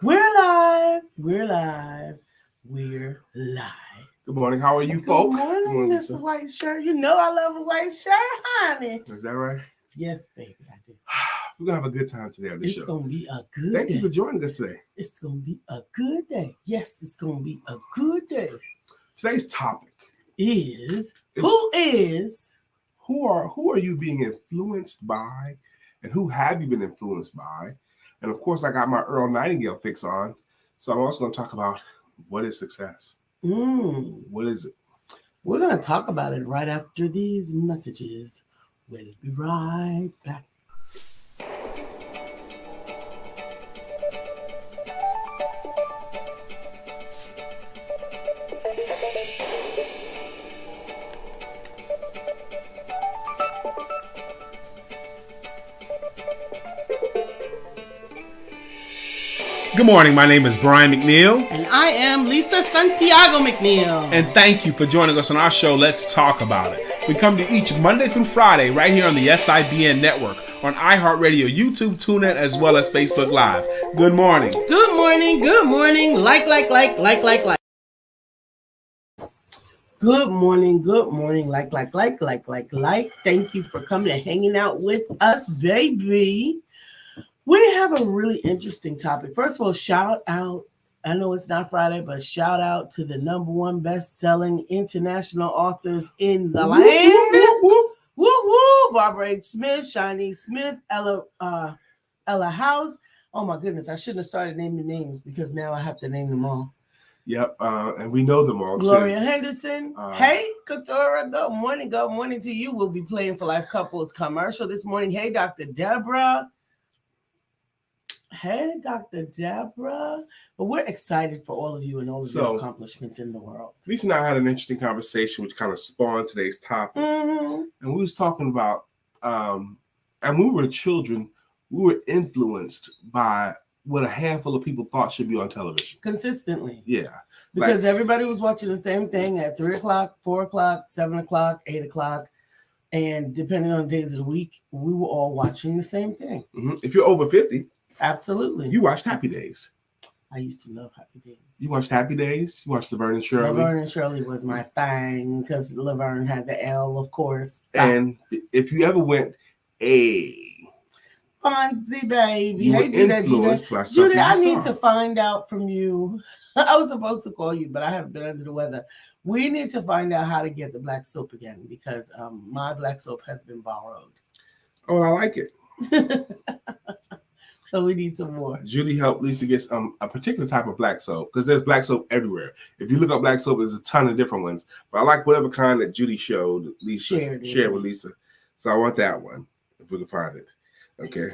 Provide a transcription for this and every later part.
We're live. We're live. We're live. Good morning. How are you, Good folk? morning, Mr. Lisa. White Shirt. You know I love a white shirt, honey. Is that right? Yes, baby, I do. We're going to have a good time today on this show. It's going to be a good Thank day. you for joining us today. It's going to be a good day. Yes, it's going to be a good day. Today's topic Is who are you being influenced by, and who have you been influenced by? And of course, I got my Earl Nightingale fix on, so I'm also going to talk about what is success. What is it? We're going to talk about it right after these messages. We'll be right back. Good morning, my name is Brian McNeill. And I am Lisa Santiago McNeill. And thank you for joining us on our show, Let's Talk About It. We come to each Monday through Friday right here on the SIBN network, on iHeartRadio, YouTube, TuneIn, as well as Facebook Live. Good morning. Good morning, good morning. Like. Good morning, like. Thank you for coming and hanging out with us, baby. We have a really interesting topic. First of all, shout out. I know it's not Friday, but shout out to the number one best-selling international authors in the land. Woo, woo. Barbara H. Smith, Shani Smith, Ella House. Oh my goodness, I shouldn't have started naming names because now I have to name them all. Yep, and we know them all. Gloria Henderson. Hey, Katura. Good morning. Good morning to you. We'll be playing for Life Couples commercial this morning. Hey, Dr. Deborah. Hey, Dr. Deborah. But we're excited for all of you and all of your accomplishments in the world. Lisa and I had an interesting conversation which kind of spawned today's topic. Mm-hmm. And we was talking about, and when we were children, we were influenced by what a handful of people thought should be on television. Consistently. Yeah. Because everybody was watching the same thing at 3 o'clock, 4 o'clock, 7 o'clock, 8 o'clock. And depending on the days of the week, we were all watching the same thing. Mm-hmm. If you're over 50, absolutely, you watched Happy Days. I used to love Happy Days. You watched Happy Days? You watched Laverne and Shirley? Laverne and Shirley was my thing because Laverne had the L, of course. And if you ever went, Fonzie, baby. You hey, Judy, I need saw. to find out from you. I was supposed to call you, but I haven't been under the weather. We need to find out how to get the black soap again because my black soap has been borrowed. Oh, I like it. So we need some more. Judy helped Lisa get a particular type of black soap because there's black soap everywhere. If you look up black soap, there's a ton of different ones. But I like whatever kind that Judy shared with Lisa. So I want that one if we can find it. Okay.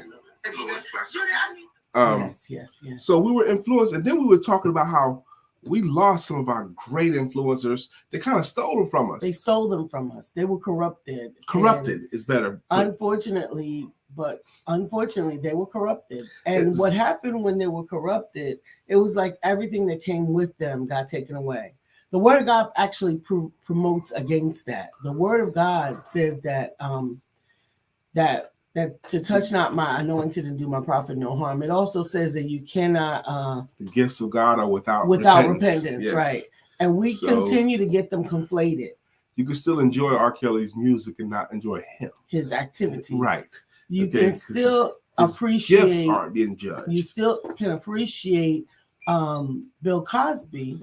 Yes. So we were influenced, and then we were talking about how we lost some of our great influencers. They kind of stole them from us. They stole them from us. They were corrupted. Corrupted is better. Unfortunately, they were corrupted. And what happened when they were corrupted, it was like everything that came with them got taken away. The Word of God actually promotes against that. The Word of God says that that to touch not my anointed and do my prophet no harm. It also says that you cannot the gifts of God are without repentance, yes. Right? And we continue to get them conflated. You can still enjoy R. Kelly's music and not enjoy his activities, right? You can still appreciate gifts aren't being judged. You still can appreciate Bill Cosby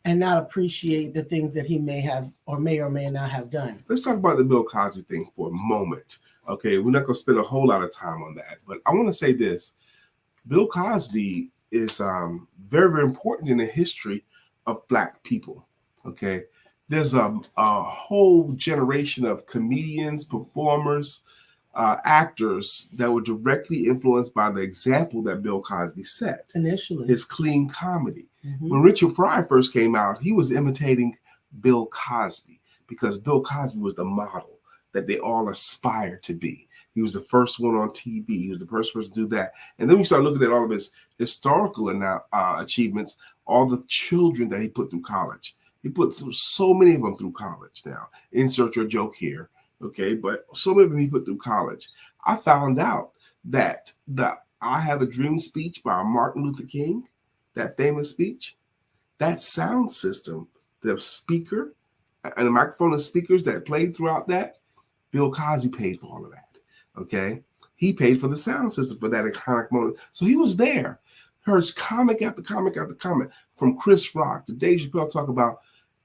and not appreciate the things that he may have or may not have done. Let's talk about the Bill Cosby thing for a moment. Okay, we're not going to spend a whole lot of time on that, but I want to say this. Bill Cosby is very, very important in the history of Black people, okay? There's a whole generation of comedians, performers, actors that were directly influenced by the example that Bill Cosby set. Initially. His clean comedy. Mm-hmm. When Richard Pryor first came out, he was imitating Bill Cosby because Bill Cosby was the model that they all aspire to be. He was the first one on TV. He was the first person to do that. And then we start looking at all of his historical achievements, all the children that he put through college. He put through so many of them through college now. Insert your joke here, okay? But so many of them he put through college. I found out that the I Have a Dream speech by Martin Luther King that famous speech, that sound system, the speaker and the microphone and speakers that played throughout that, Bill Cosby paid for all of that. Okay. He paid for the sound system for that iconic moment. So he was there. Heard comic after comic after comic from Chris Rock to Dave Chappelle talk about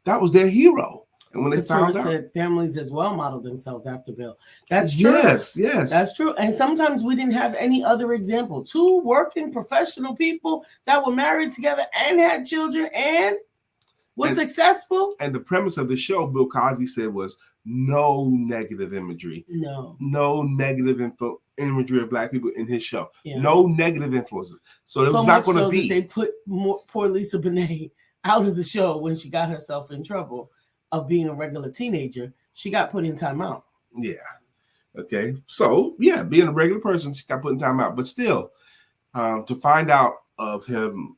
that was their hero. And when they found out, said families as well modeled themselves after Bill. That's true. Yes. That's true. And sometimes we didn't have any other example. Two working professional people that were married together and had children and were successful. And the premise of the show, Bill Cosby said, was no negative imagery. No negative imagery of Black people in his show. Yeah. No negative influences. So it was not going to be. That they put poor Lisa Bonet out of the show when she got herself in trouble of being a regular teenager. She got put in timeout. Yeah. Okay. So yeah, being a regular person, she got put in timeout. But still, to find out of him,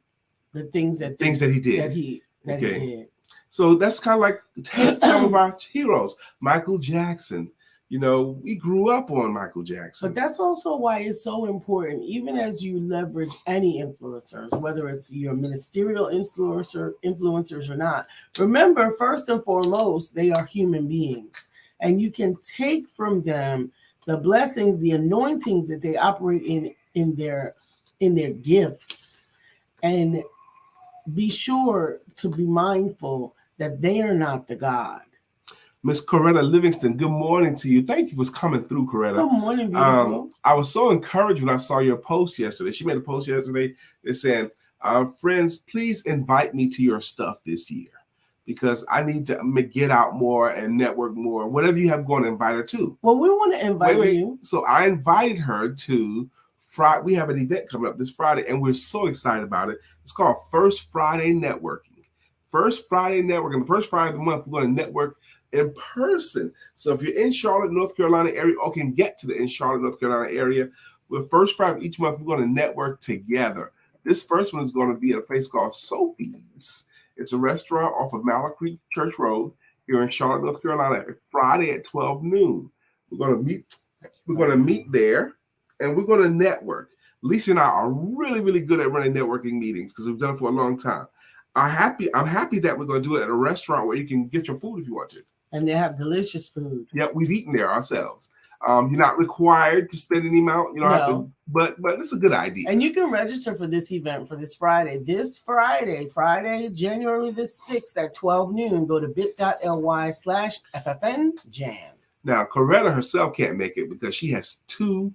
the things that he did, that he did. So that's kind of like some of our heroes. Michael Jackson. You know, we grew up on Michael Jackson. But that's also why it's so important, even as you leverage any influencers, whether it's your ministerial influencers or not. Remember, first and foremost, they are human beings. And you can take from them the blessings, the anointings that they operate in their gifts. And be sure to be mindful that they are not the God. Miss Coretta Livingston, good morning to you. Thank you for coming through, Coretta. Good morning, beautiful. I was so encouraged when I saw your post yesterday. She made a post yesterday that said, friends, please invite me to your stuff this year because I need to get out more and network more. Whatever you have going, invite her to. Well, we want to invite you. So I invited her to Friday. We have an event coming up this Friday, and we're so excited about it. It's called First Friday Networking. First Friday Networking. The first Friday of the month, we're going to network in person. So if you're in Charlotte, North Carolina area, or can get to the in Charlotte, North Carolina area, the first Friday of each month, we're going to network together. This first one is going to be at a place called Sophie's. It's a restaurant off of Mallard Creek Church Road here in Charlotte, North Carolina, Friday at 12 noon. We're going to meet there, and we're going to network. Lisa and I are really, really good at running networking meetings because we've done it for a long time. I'm happy that we're going to do it at a restaurant where you can get your food if you want to. And they have delicious food. Yeah, we've eaten there ourselves. You're not required to spend any amount. You don't have to, but it's a good idea. And you can register for this event for this Friday. Friday, January the 6th at 12 noon. Go to bit.ly/FFNJam. Now, Coretta herself can't make it because she has two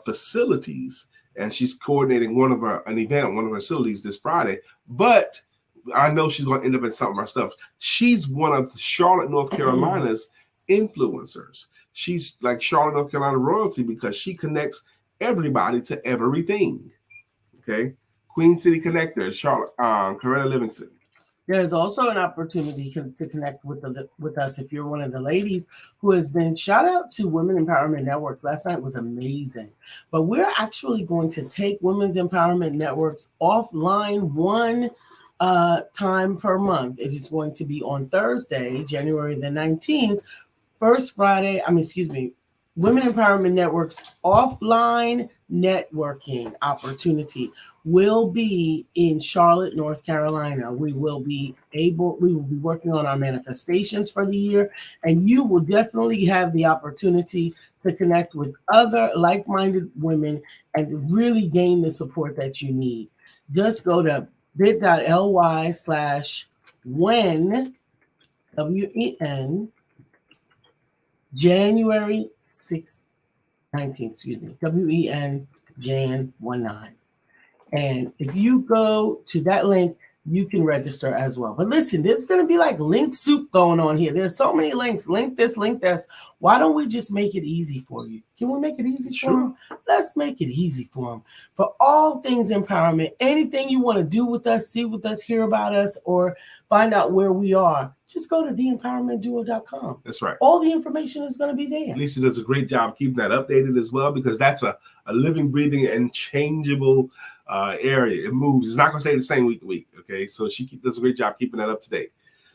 facilities, and she's coordinating an event on one of her facilities this Friday. But I know she's going to end up in some of our stuff. She's one of Charlotte, North Carolina's influencers. She's like Charlotte, North Carolina royalty because she connects everybody to everything. Okay, Queen City Connector, Charlotte, Coretta Livingston. There's also an opportunity to connect with us if you're one of the ladies who has been shout out to Women Empowerment Networks. Last night was amazing. But we're actually going to take Women's Empowerment Networks offline one time per month. It is going to be on Thursday, January the 19th. Women Empowerment Networks offline networking opportunity will be in Charlotte, North Carolina. We will be working on our manifestations for the year, and you will definitely have the opportunity to connect with other like-minded women and really gain the support that you need. Just go to bit.ly/when, WEN, January 6th, 19th, WEN, Jan 19. And if you go to that link, you can register as well. But listen, there's going to be like link soup going on here. There's so many links. Link this, link this. Why don't we just make it easy for you? Can we make it easy for them? Let's make it easy for them. For all things empowerment, anything you want to do with us, see with us, hear about us, or find out where we are, just go to theempowermentduo.com. That's right. All the information is going to be there. Lisa does a great job keeping that updated as well, because that's a living, breathing, and changeable area. It moves. It's not going to stay the same week to week. Okay, so she does a great job keeping that up to date.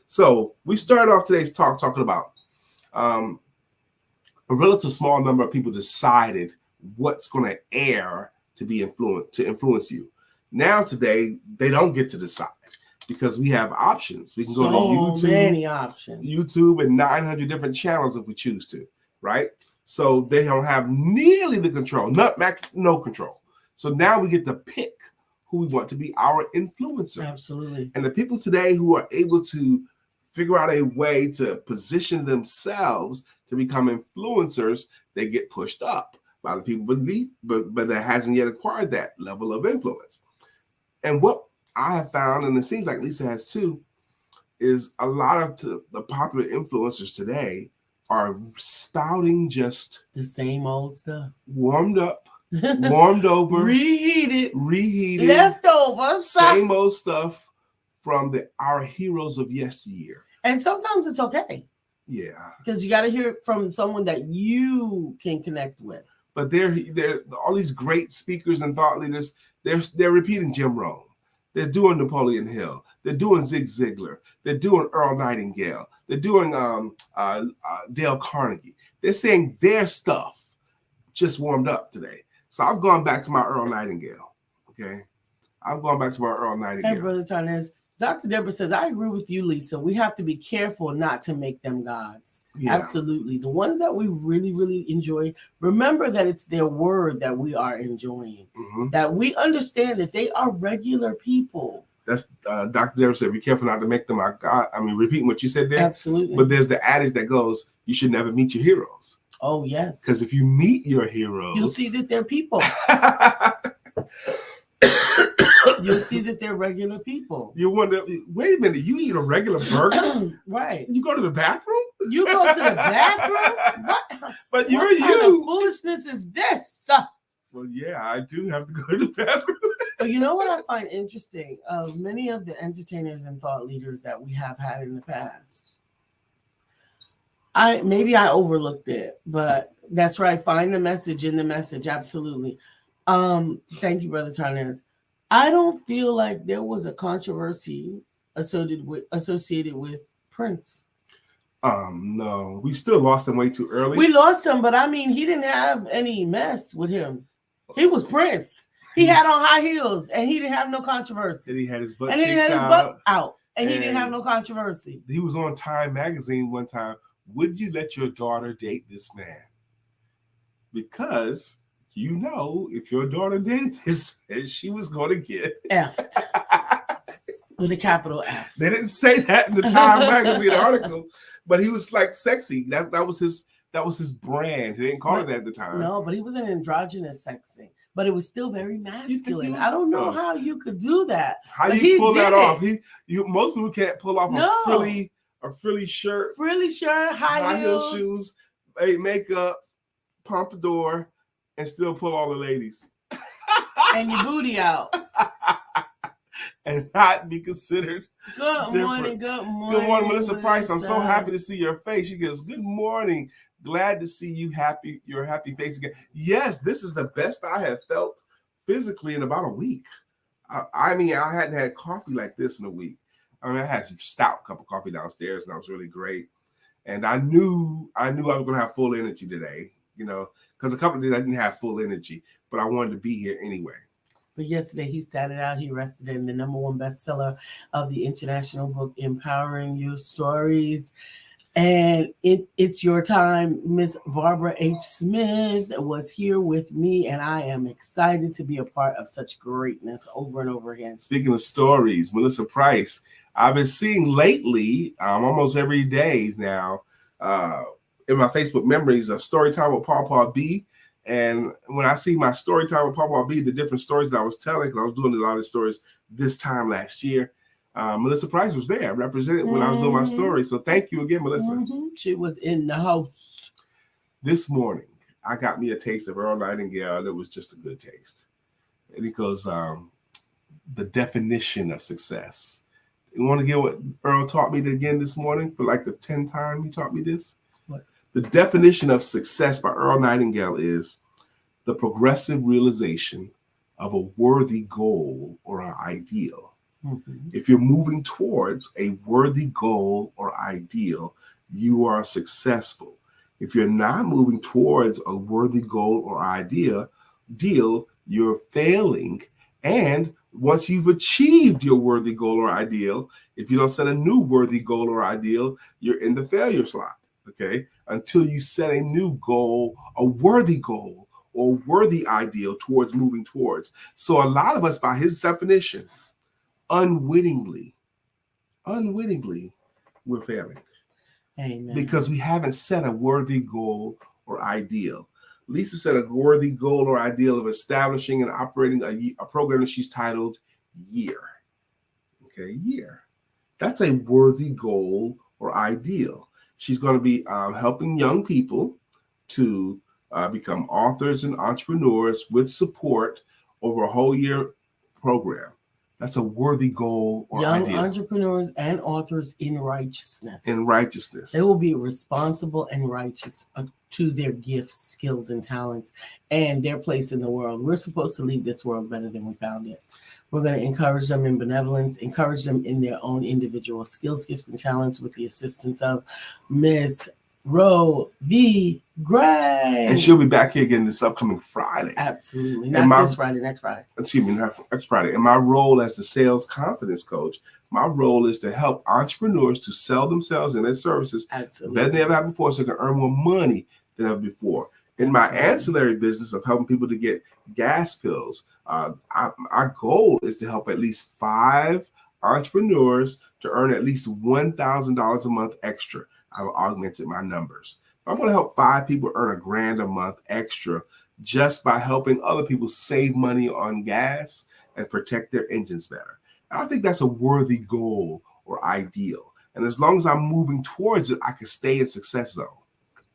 So we started off today's talking about a relative small number of people decided what's going to air to influence you. Now today, they don't get to decide because we have options. We can go to YouTube, many options. YouTube and 900 different channels if we choose to, right? So they don't have nearly the control, no control. So now we get to pick who we want to be our influencers. Absolutely. And the people today who are able to figure out a way to position themselves to become influencers, they get pushed up by the people beneath, but that hasn't yet acquired that level of influence. And what I have found, and it seems like Lisa has too, is a lot of the popular influencers today are spouting just the same old stuff. Warmed up, warmed over, reheated, leftovers, same old stuff from our heroes of yesteryear. And sometimes it's okay. Yeah. Because you got to hear it from someone that you can connect with. But they're all these great speakers and thought leaders, they're repeating Jim Rohn. They're doing Napoleon Hill. They're doing Zig Ziglar. They're doing Earl Nightingale. They're doing Dale Carnegie. They're saying their stuff just warmed up today. So I've gone back to my Earl Nightingale. Okay. I've gone back to my Earl Nightingale. Hey, Brother Tarnaz, Dr. Deborah says, I agree with you, Lisa. We have to be careful not to make them gods. Yeah. Absolutely. The ones that we really, really enjoy, remember that it's their word that we are enjoying. Mm-hmm. That we understand that they are regular people. That's Dr. Deborah said, be careful not to make them our God. I mean, repeating what you said there. Absolutely. But there's the adage that goes, you should never meet your heroes. Oh, yes. Because if you meet your heroes, you'll see that they're people. You'll see that they're regular people. You wonder, wait a minute, you eat a regular burger? Right. You go to the bathroom? You go to the bathroom? What? But you're what you. Kind of foolishness is this? Well, yeah, I do have to go to the bathroom. But you know what I find interesting? Many of the entertainers and thought leaders that we have had in the past, maybe I overlooked it, but that's right. Find the message in the message. Absolutely. Thank you, Brother Tarnaz. I don't feel like there was a controversy associated with Prince. No, we still lost him way too early. We lost him, but I mean, he didn't have any mess with him. He was Prince. He had on high heels, and he didn't have no controversy. And he had his butt and cheeks out, and he didn't have no controversy. He was on Time magazine one time. Would you let your daughter date this man? Because you know, if your daughter dated this man, she was going to get F'd. With a capital F. They didn't say that in the Time magazine article, but he was like sexy. That was his brand. He didn't call it that at the time. No, but he was an androgynous sexy. But it was still very masculine. I don't know how you could do that. How do you pull that off? Most people can't pull off a frilly shirt, high heel shoes, makeup, pompadour, and still pull all the ladies. And your booty out. And not be considered Good morning. Good morning, Melissa Price. I'm so happy to see your face. She goes, good morning. Glad to see you happy, your happy face again. Yes, this is the best I have felt physically in about a week. I mean, I hadn't had coffee like this in a week. I mean, I had some stout cup of coffee downstairs, and that was really great. And I knew I was going to have full energy today, you know, because a couple of days I didn't have full energy, but I wanted to be here anyway. But yesterday he sat it out. He rested in the #1 bestseller of the international book, Empowering Your Stories. And it's your time. Miss Barbara H. Smith was here with me, and I am excited to be a part of such greatness over and over again. Speaking of stories, Melissa Price, I've been seeing lately, almost every day now, in my Facebook memories, a story time with Paul B. And when I see my story time with Paul B, the different stories that I was telling, because I was doing a lot of stories this time last year, Melissa Price was there, represented when I was doing my story. So thank you again, Melissa. Mm-hmm. She was in the house. This morning, I got me a taste of Earl Nightingale, and it was just a good taste. Because the definition of success. You want to get what Earl taught me again this morning for like the 10th time he taught me this? What? The definition of success by Earl Nightingale is the progressive realization of a worthy goal or an ideal. Mm-hmm. If you're moving towards a worthy goal or ideal, you are successful. If you're not moving towards a worthy goal or deal, you're failing. And Once you've achieved your worthy goal or ideal, if you don't set a new worthy goal or ideal, you're in the failure slot, okay? Until you set a new goal, a worthy goal, or worthy ideal towards moving towards. So a lot of us, by his definition, unwittingly, we're failing. Amen. Because we haven't set a worthy goal or ideal. Lisa set a worthy goal or ideal of establishing and operating a program that she's titled Year. Okay, Year. That's a worthy goal or ideal. She's going to be helping young people to become authors and entrepreneurs with support over a whole year program. That's a worthy goal or young ideal. Entrepreneurs and authors in righteousness. In righteousness. They will be responsible and righteous to their gifts, skills, and talents, and their place in the world. We're supposed to leave this world better than we found it. We're going to encourage them in benevolence, encourage them in their own individual skills, gifts, and talents with the assistance of Miss Roe V. Gray. And she'll be back here again this upcoming Friday. Absolutely. Not this Friday, next Friday. Excuse me, next Friday. And my role as the sales confidence coach, my role is to help entrepreneurs to sell themselves and their services better than they ever have before, so they can earn more money than ever before. In my ancillary business of helping people to get gas pills, our goal is to help at least 5 entrepreneurs to earn at least $1,000 a month extra. I've augmented my numbers. I'm going to help 5 people earn $1,000 a month extra just by helping other people save money on gas and protect their engines better. And I think that's a worthy goal or ideal. And as long as I'm moving towards it, I can stay in success zone.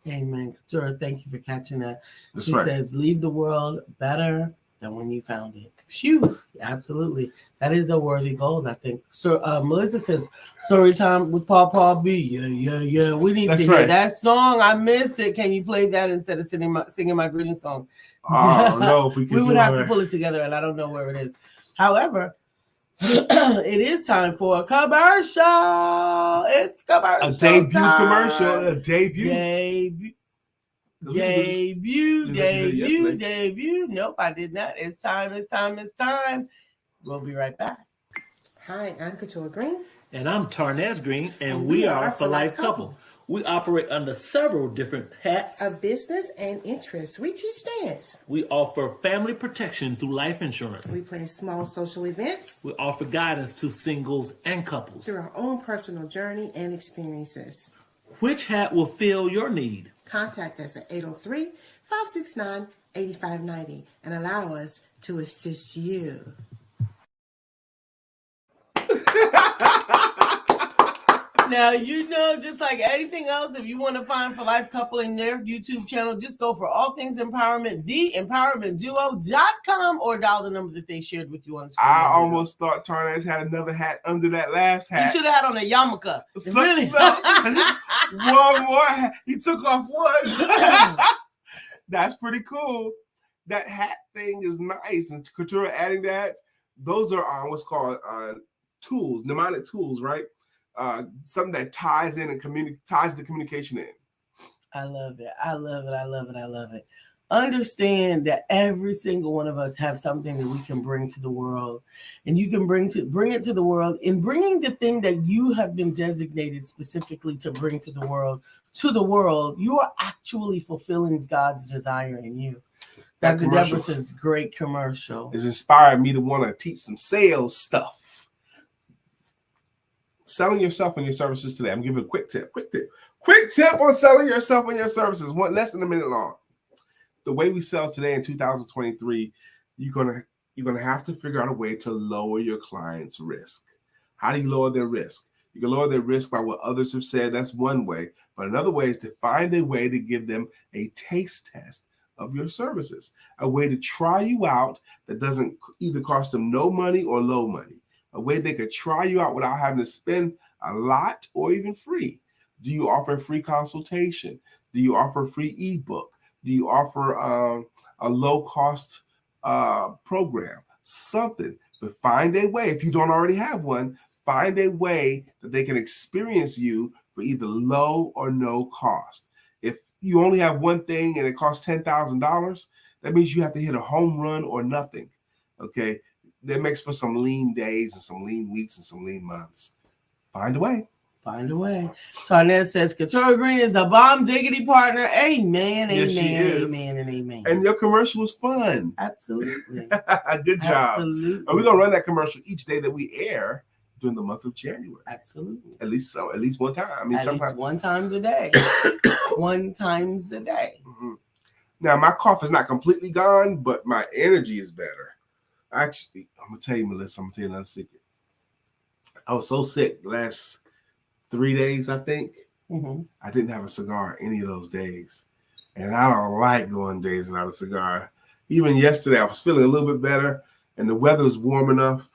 Amen. Katura, thank you for catching that. That's she right. says, leave the world better than when you found it. Phew, absolutely. That is a worthy goal, I think. So, Melissa says, story time with Paul B. Yeah. We need to hear that song. I miss it. Can you play that instead of singing my greeting song? Oh, no, if we could we would have to pull it together, and I don't know where it is. However, it is time for a commercial. It's commercial. A debut time. Commercial. A debut. Debut. Nope, I did not. It's time. We'll be right back. Hi, I'm Katura Green. And I'm Tarnaz Green, and we are For Life Couple. We operate under several different hats of business and interests. We teach dance. We offer family protection through life insurance. We plan small social events. We offer guidance to singles and couples through our own personal journey and experiences. Which hat will fill your need? Contact us at 803-569-8590 and allow us to assist you. Now, just like anything else, if you want to find For Life Couple in their YouTube channel, just go for All Things Empowerment, theempowermentduo.com, or dial the number that they shared with you on screen. I almost thought Tarnaz had another hat under that last hat. You should have had on a yarmulke. Really? One more hat. He took off one. That's pretty cool. That hat thing is nice. And Katura adding that, those are what's called tools, mnemonic tools, right? Something that ties in and ties the communication in. I love it. Understand that every single one of us have something that we can bring to the world, and you can bring it to the world. In bringing the thing that you have been designated specifically to bring to the world, you are actually fulfilling God's desire in you. Dr. Deborah says, great commercial. It's inspired me to want to teach some sales stuff. Selling yourself and your services today. I'm giving a quick tip on selling yourself and your services. Less than a minute long. The way we sell today in 2023, you're gonna have to figure out a way to lower your client's risk. How do you lower their risk? You can lower their risk by what others have said. That's one way. But another way is to find a way to give them a taste test of your services, a way to try you out that doesn't either cost them no money or low money. A way they could try you out without having to spend a lot or even free. Do you offer a free consultation? Do you offer a free ebook? Do you offer a low-cost program? Something. But find a way. If you don't already have one, find a way that they can experience you for either low or no cost. If you only have one thing and it costs $10,000, that means you have to hit a home run or nothing. Okay? that makes for some lean days and some lean weeks and some lean months. Find a way. Find a way. Tarnaz says Katura Green is the bomb diggity partner. Amen, Yes, she amen, is. amen, and amen. And your commercial was fun. Absolutely. Good job. Absolutely. And we're gonna run that commercial each day that we air during the month of January. Absolutely. At least one time. I mean, at least one time a day. 1 times a day. Mm-hmm. Now my cough is not completely gone, but my energy is better. Actually, I'm gonna tell you, Melissa. I'm gonna tell you another secret. I was so sick the last 3 days, I think. Mm-hmm. I didn't have a cigar any of those days. And I don't like going days without a cigar. Even yesterday, I was feeling a little bit better, and the weather was warm enough,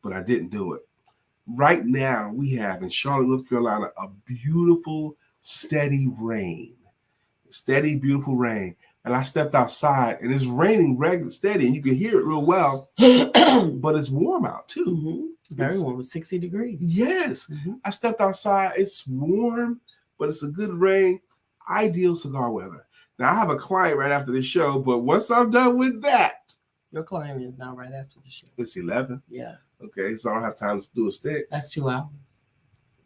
but I didn't do it. Right now, we have in Charlotte, North Carolina, a beautiful, steady rain. Steady, beautiful rain. And I stepped outside, and it's raining regular, steady, and you can hear it real well, but it's warm out, too. Mm-hmm. Very warm. It's 60 degrees. Yes. Mm-hmm. I stepped outside. It's warm, but it's a good rain. Ideal cigar weather. Now, I have a client right after the show, but once I'm done with that. Your client is now right after the show. It's 11. Yeah. Okay, so I don't have time to do a stick. That's 2 hours.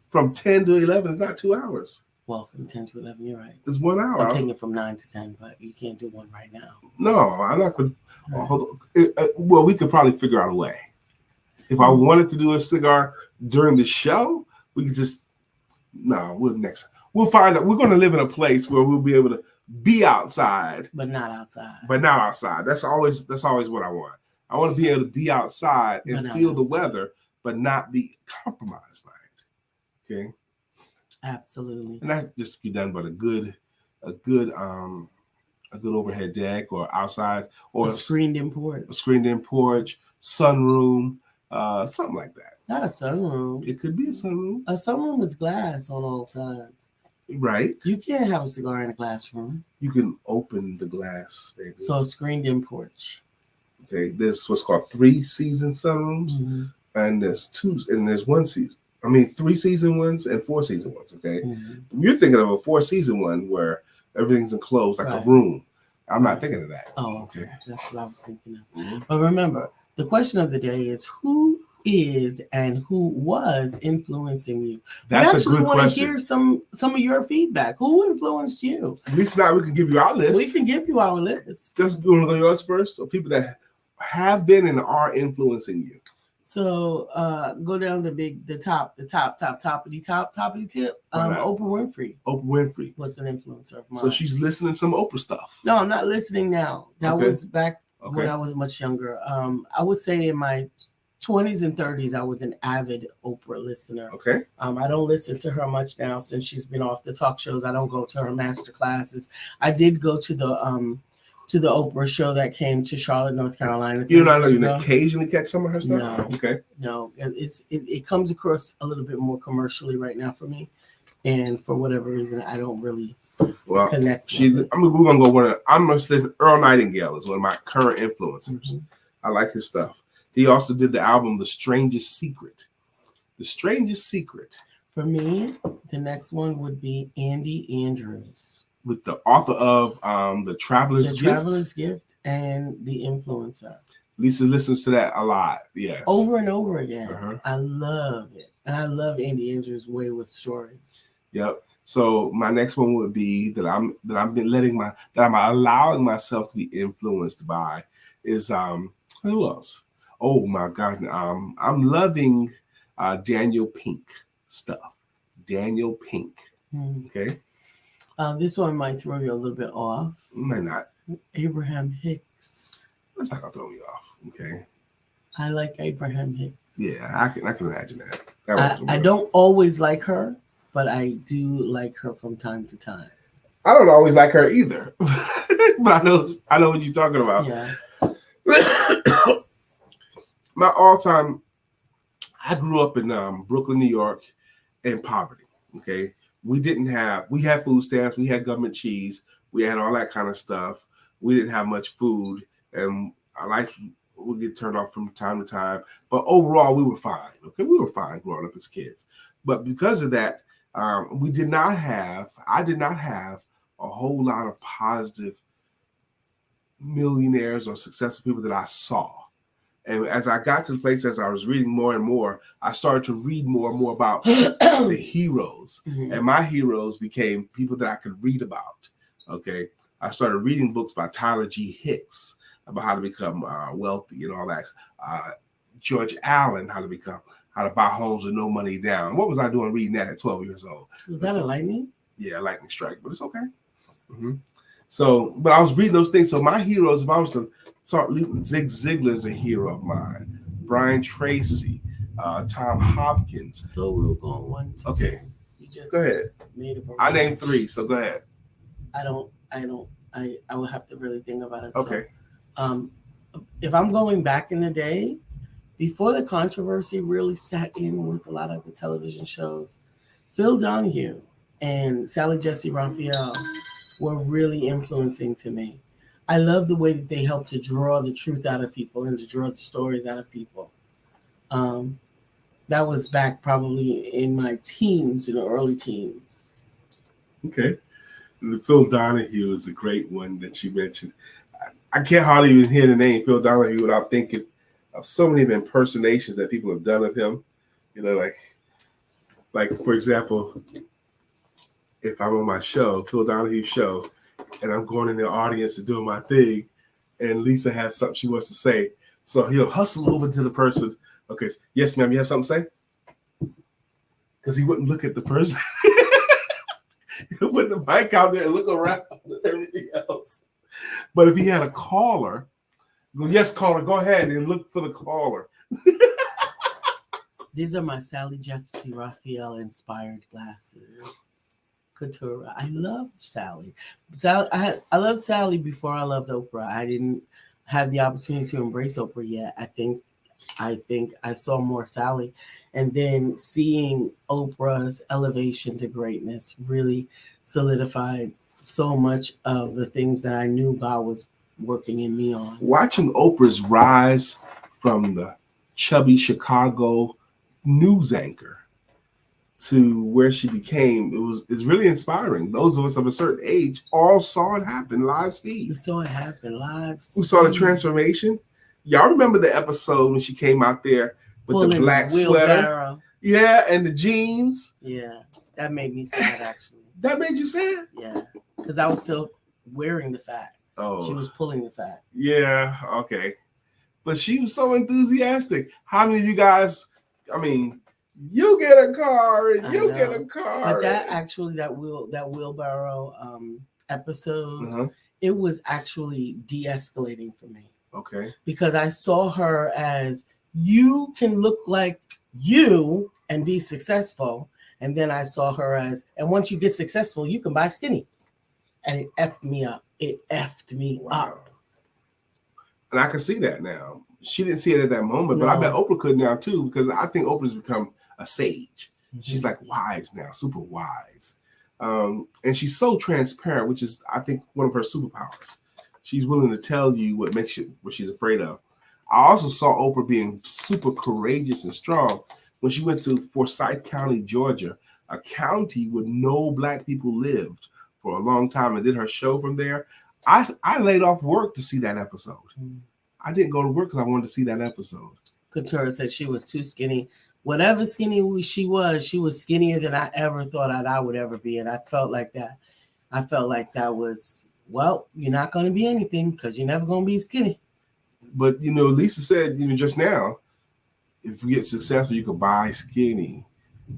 From 10 to 11 is not 2 hours. Well, from 10 to 11, you're right. It's 1 hour. I'm taking it from 9 to 10, but you can't do one right now. No, I'm not going to. Well, we could probably figure out a way. If I wanted to do a cigar during the show, we could just we'll find out. We're going to live in a place where we'll be able to be outside, but not outside. That's always what I want. I want to be able to be outside and feel the weather, but not be compromised by it. Okay. Absolutely. And that just be done by a good overhead deck or outside or a screened-in porch, sunroom. Something like that. Not a sunroom. It could be a sunroom. A sunroom is glass on all sides. Right. You can't have a cigar in a glass room. You can open the glass. Baby. So a screened-in porch. Okay, there's what's called 3-season sunrooms, mm-hmm. and there's 1 season. I mean, 3-season ones and 4-season ones. Okay, mm-hmm. You're thinking of a 4-season one where everything's enclosed like a room. I'm not thinking of that. Oh, okay. That's what I was thinking of. Mm-hmm. But remember, the question of the day is who is and who was influencing you? That's a good question. We want to hear some of your feedback. Who influenced you? At least now we can give you our list. We can give you our list. Just want to go yours first? So people that have been and are influencing you. So go down the top of the top. Oprah Winfrey. Oprah Winfrey was an influencer of mine. So she's listening to some Oprah stuff. No, I'm not listening now. That was back when I was much younger. I would say in my 20s and 30s, I was an avid Oprah listener. Okay. I don't listen to her much now since she's been off the talk shows. I don't go to her master classes. I did go to the Oprah show that came to Charlotte, North Carolina. You occasionally catch some of her stuff? No. Okay. No, it comes across a little bit more commercially right now for me. And for whatever reason, I don't really connect. We're going to go I'm going to say Earl Nightingale is one of my current influencers. Mm-hmm. I like his stuff. He also did the album The Strangest Secret. The Strangest Secret. For me, the next one would be Andy Andrews. With the author of The Traveler's Gift. The Traveler's Gift and The Influencer. Lisa listens to that a lot, yes. Over and over again. Uh-huh. I love it. And I love Andy Andrews' way with stories. Yep. So my next one would be that I'm allowing myself to be influenced by is who else? Oh my God. I'm loving Daniel Pink stuff. Daniel Pink. Okay. This one might throw you a little bit off. Might not. Abraham Hicks. That's not gonna throw me off. Okay. I like Abraham Hicks. Yeah, I can imagine that. I don't always like her, but I do like her from time to time. I don't always like her either, but I know what you're talking about. Yeah. My all-time. I grew up in Brooklyn, New York, in poverty. Okay. We had food stamps, we had government cheese, we had all that kind of stuff. We didn't have much food, and our life would get turned off from time to time. But overall, we were fine. Okay, we were fine growing up as kids. But because of that, I did not have a whole lot of positive millionaires or successful people that I saw. And as I got to the place, as I was reading more and more, I started to read more and more about the heroes. Mhm. And my heroes became people that I could read about. Okay. I started reading books by Tyler G. Hicks about how to become wealthy and all that. George Allen, how to buy homes with no money down. What was I doing reading that at 12 years old? Was that a lightning? Yeah, lightning strike, but it's okay. Mm-hmm. So, but I was reading those things. So my heroes, if I was to start, Zig Ziglar's a hero of mine. Brian Tracy, Tom Hopkins. So we'll go on 1 to 10. Okay. You just Go ahead. made a I named 3, so go ahead. I will have to really think about it. Okay. So, if I'm going back in the day, before the controversy really sat in with a lot of the television shows, Phil Donahue and Sally Jesse Raphael were really influencing to me. I love the way that they helped to draw the truth out of people and to draw the stories out of people. That was back probably in my teens, early teens. Okay. The Phil Donahue is a great one that you mentioned. I can't hardly even hear the name Phil Donahue without thinking of so many of the impersonations that people have done of him. Like for example, if I'm on my show, Phil Donahue show, and I'm going in the audience and doing my thing, and Lisa has something she wants to say, so he'll hustle over to the person. Okay, yes, ma'am, you have something to say? Because he wouldn't look at the person. He'll put the mic out there and look around and everything else. But if he had a caller, go, yes, caller, go ahead and look for the caller. These are my Sally Jesse Raphael inspired glasses. Katura. I loved Sally. I loved Sally before I loved Oprah. I didn't have the opportunity to embrace Oprah yet. I think I saw more Sally. And then seeing Oprah's elevation to greatness really solidified so much of the things that I knew God was working in me on. Watching Oprah's rise from the chubby Chicago news anchor to where she became, it's really inspiring. Those of us of a certain age all saw it happen live feed. We saw it happen live. We saw the transformation. Y'all remember the episode when she came out there with the black sweater? Yeah, and the jeans. Yeah, that made me sad actually. That made you sad? Yeah, because I was still wearing the fat. Oh, she was pulling the fat. Yeah, okay. But she was so enthusiastic. How many of you guys, you get a car and you get a car. But that wheelbarrow episode, it was actually de-escalating for me. Okay. Because I saw her as, you can look like you and be successful. And then I saw her as, and once you get successful, you can buy skinny. And it effed me up. Up. And I can see that now. She didn't see it at that moment, but I bet Oprah could now too, because I think Oprah's become a sage. Mm-hmm. She's like wise now, super wise. And she's so transparent, which is, I think, one of her superpowers. She's willing to tell you what she's afraid of. I also saw Oprah being super courageous and strong when she went to Forsyth County, Georgia, a county where no Black people lived for a long time, and did her show from there. I laid off work to see that episode. Mm. I didn't go to work because I wanted to see that episode. Katura said she was too skinny. Whatever skinny she was skinnier than I ever thought I would ever be. And I felt like that. I felt like that was, well, you're not going to be anything because you're never going to be skinny. But, Lisa said, just now, if you get successful, you can buy skinny.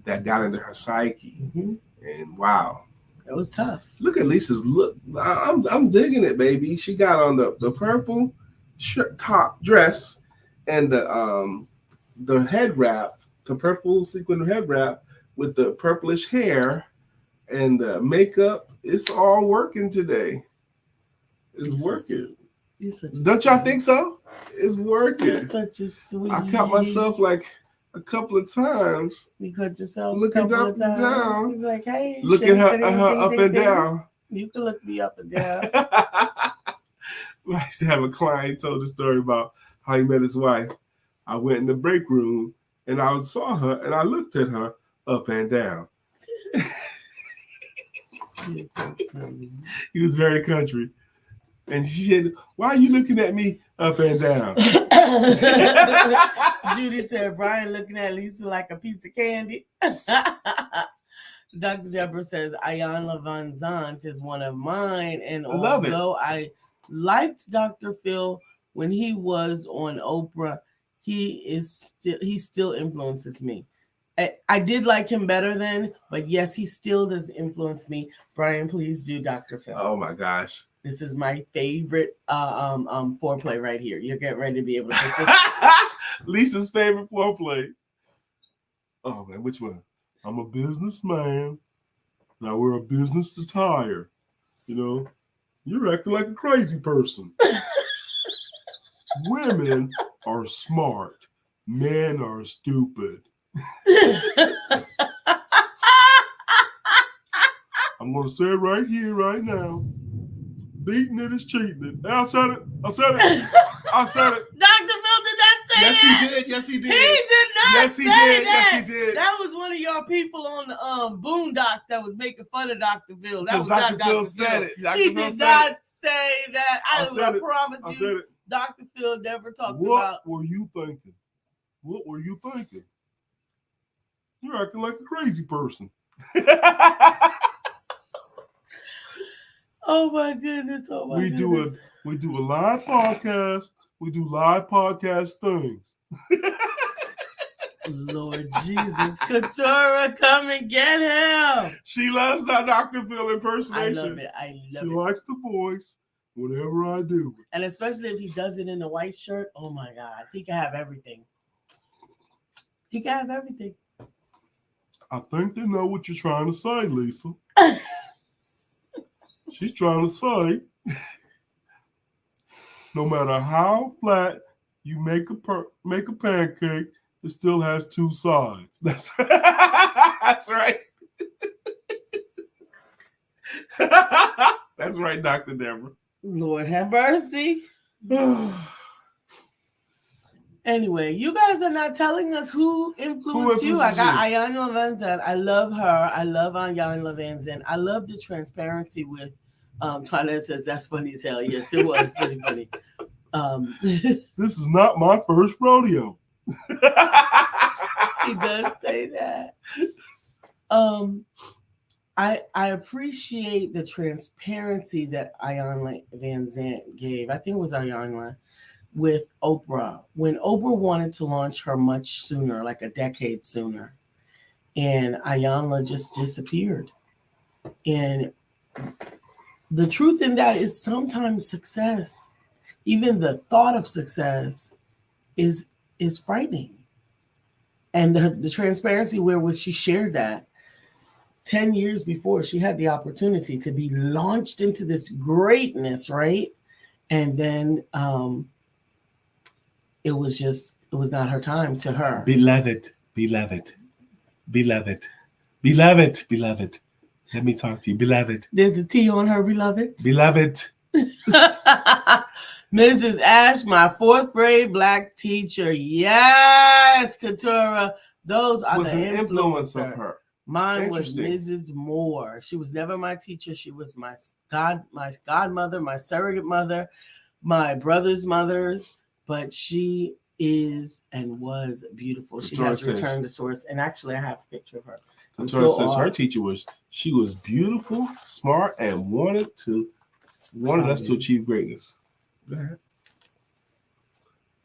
That got into her psyche. Mm-hmm. And wow. It was tough. Look at Lisa's look. I'm digging it, baby. She got on the purple shirt, top dress and the head wrap, the purple sequin head wrap with the purplish hair and the makeup. It's all working today. It's working. Don't y'all think so? It's working. You're such a sweet. I caught myself like a couple of times. You caught yourself looking up and down. You're like, hey, looking her up and down. You can look me up and down. I used to have a client told the story about how he met his wife. I went in the break room and I saw her and I looked at her up and down. He was very country. And she said, "Why are you looking at me up and down?" Judy said, "Brian looking at Lisa like a piece of candy." Dr. Deborah says, Ayanna Van Zant is one of mine. And Love it. although I liked Dr. Phil when he was on Oprah, he still influences me. I did like him better then, but yes, he still does influence me. Brian, please do Dr. Phil. Oh my gosh. This is my favorite foreplay right here. You're getting ready to be able to take this. Lisa's favorite foreplay. Oh man, which one? I'm a businessman. Now we're a business attire. You know, you're acting like a crazy person. Women are smart. Men are stupid. I'm going to say it right here, right now. Beating it is cheating it. I said it. Dr. Phil did not say yes, that. He did. Yes, he did. He did not yes, he say did. that. Yes, he did. That was one of your people on the Boondocks that was making fun of Dr. Phil. That was Dr. not Phil Dr. said it. Dr. He Phil did said not it. say that. I promise I you, said it. Dr. Phil never talked what about. What were you thinking? What were you thinking? You're acting like a crazy person. Oh my goodness! Oh my goodness! We do a live podcast. We do live podcast things. Lord Jesus, Katura, come and get him. She loves that Dr. Phil impersonation. I love it. She likes the voice. Whatever I do, and especially if he does it in a white shirt. Oh my God, he can have everything. He can have everything. I think they know what you're trying to say, Lisa. She's trying to say, no matter how flat you make a pancake, it still has two sides. That's that's right. That's right, Dr. Deborah. Lord have mercy. Anyway, you guys are not telling us who influenced you. I got Ayanna Van Zant. I love her. I love Ayanna Van Zant. I love the transparency with Tarnaz says that's funny as hell. Yes, it was pretty funny. This is not my first rodeo. He does say that. I appreciate the transparency that Ayanna Van Zant gave. I think it was Ayanna with Oprah. When Oprah wanted to launch her much sooner, like a decade sooner, and Ayanna just disappeared. And the truth in that is sometimes success, even the thought of success, is frightening. And the transparency wherewith she shared that 10 years before she had the opportunity to be launched into this greatness, right? And then it was not her time to her. Beloved. Let me talk to you, beloved. There's a T on her, beloved. Beloved. Mrs. Ash, my fourth grade black teacher. Yes, Katura. Those are was the an influence of her. Mine was Mrs. Moore. She was never my teacher. She was my godmother, my surrogate mother, my brother's mother. But she is and was beautiful. She has returned to source. And actually, I have a picture of her. Katura says her teacher was beautiful, smart, and wanted us to achieve greatness. Go ahead.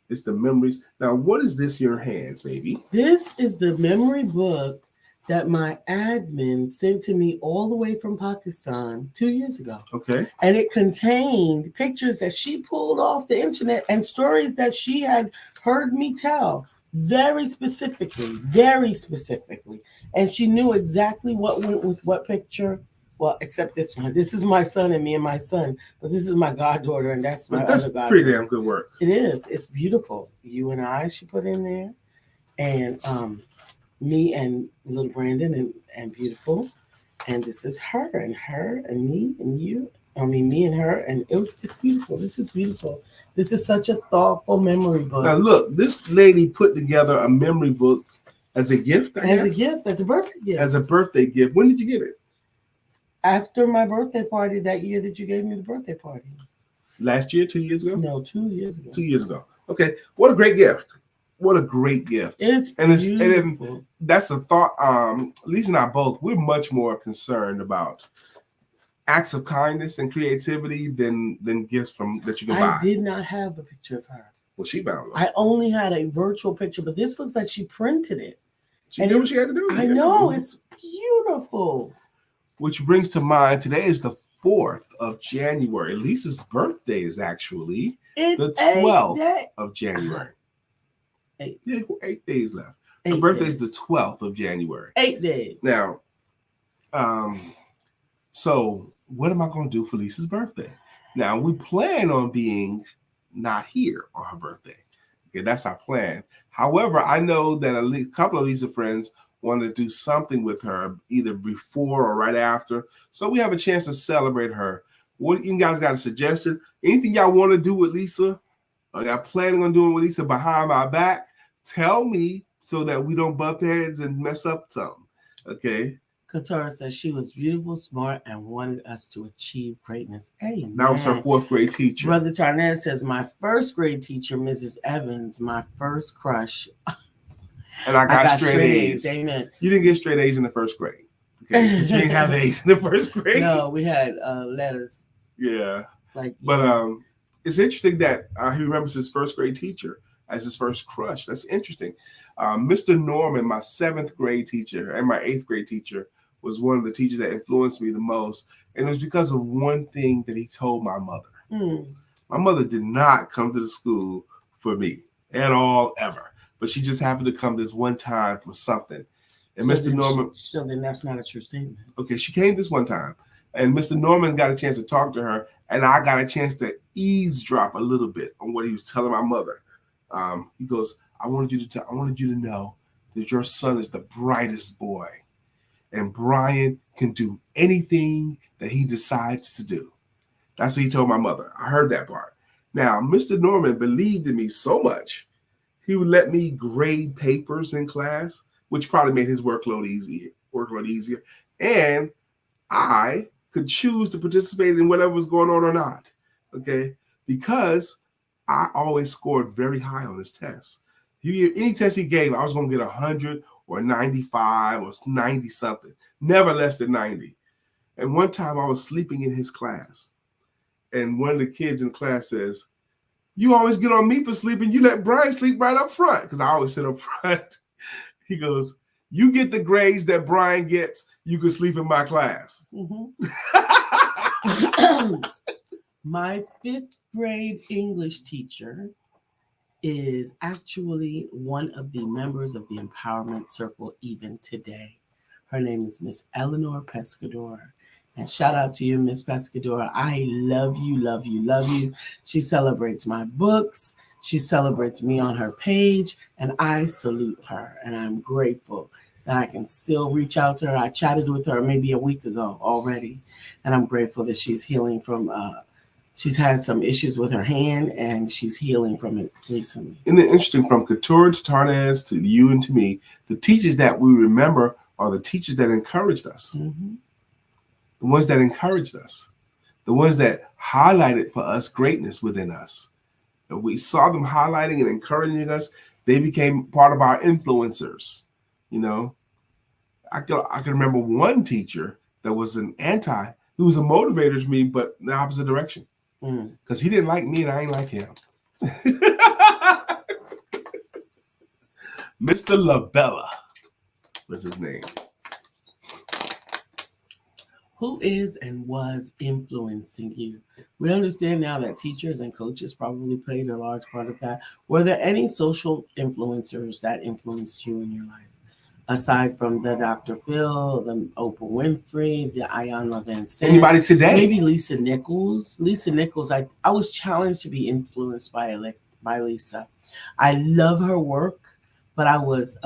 It's the memories. Now, what is this in your hands, baby? This is the memory book that my admin sent to me all the way from Pakistan 2 years ago. Okay. And it contained pictures that she pulled off the internet and stories that she had heard me tell very specifically. And she knew exactly what went with what picture. Well, except this one. This is my son and me and my son. But this is my goddaughter, and that's my other goddaughter. Pretty damn good work. It is. It's beautiful. You and I, she put in there. And me and little Brandon and beautiful. And this is her and me and you. I mean, me and her. And it's beautiful. This is beautiful. This is such a thoughtful memory book. Now, look, this lady put together a memory book as a gift, I guess? As a gift. As a birthday gift. As a birthday gift. When did you get it? After my birthday party that year that you gave me the birthday party. Last year, 2 years ago? No, 2 years ago. 2 years ago. Okay. What a great gift. What a great gift. It's beautiful. And that's a thought. Lisa and I both, we're much more concerned about acts of kindness and creativity than gifts that you can buy. I did not have a picture of her. Well, she found one. I only had a virtual picture, but this looks like she printed it. She did what she had to do. I know. It's beautiful. Which brings to mind, today is the 4th of January. Lisa's birthday is actually the 12th of January. 8 days left. Her birthday is the 12th of January. 8 days. Now, so what am I going to do for Lisa's birthday? Now, we plan on being not here on her birthday. Okay, that's our plan. However, I know that a couple of Lisa friends want to do something with her either before or right after. So we have a chance to celebrate her. What you guys got a suggestion? Anything y'all want to do with Lisa? Or y'all planning on doing with Lisa behind my back? Tell me so that we don't bump heads and mess up something. Okay. Katura says she was beautiful, smart, and wanted us to achieve greatness. Amen. That was her 4th grade teacher. Brother Tarnaz says, my 1st grade teacher, Mrs. Evans, my first crush. And I got straight A's. Amen. You didn't get straight A's in the 1st grade. Okay. You didn't have A's in the 1st grade. No, we had letters. Yeah. But it's interesting that he remembers his 1st grade teacher as his first crush. That's interesting. Mr. Norman, my 7th grade teacher, and my 8th grade teacher, was one of the teachers that influenced me the most. And it was because of one thing that he told my mother. My mother did not come to the school for me at all, ever. But she just happened to come this one time for something. And Mr. Norman. So then that's not a true statement. Okay, she came this one time. And Mr. Norman got a chance to talk to her. And I got a chance to eavesdrop a little bit on what he was telling my mother. He goes, I wanted you to know that your son is the brightest boy. And Brian can do anything that he decides to do. That's what he told my mother. I heard that part. Now, Mr. Norman believed in me so much, he would let me grade papers in class, which probably made his workload easier. And I could choose to participate in whatever was going on or not. Okay? Because I always scored very high on his tests. Any test he gave, I was going to get 100 or 95 or 90 something, never less than 90. And one time I was sleeping in his class, and one of the kids in class says, you always get on me for sleeping. You let Brian sleep right up front, because I always sit up front. He goes, you get the grades that Brian gets, you can sleep in my class. My 5th grade English teacher is actually one of the members of the Empowerment Circle even today. Her name is Miss Eleanor Pescador. And shout out to you, Miss Pescador. I love you, love you, love you. She celebrates my books. She celebrates me on her page. And I salute her. And I'm grateful that I can still reach out to her. I chatted with her maybe a week ago already. And I'm grateful that she's healing from she's had some issues with her hand, and she's healing from it recently. Isn't it interesting, from Katura to Tarnaz to you and to me, the teachers that we remember are the teachers that encouraged us. The ones that encouraged us. The ones that highlighted for us greatness within us. And we saw them highlighting and encouraging us. They became part of our influencers. You know, I can remember one teacher that was he was a motivator to me, but in the opposite direction. Because he didn't like me and I ain't like him. Mr. LaBella was his name. Who is and was influencing you? We understand now that teachers and coaches probably played a large part of that. Were there any social influencers that influenced you in your life? Aside from the Dr. Phil, the Oprah Winfrey, the Ayanna Van Sant. Anybody today? Maybe Lisa Nichols. Lisa Nichols, I was challenged to be influenced by Lisa. I love her work, but I am what's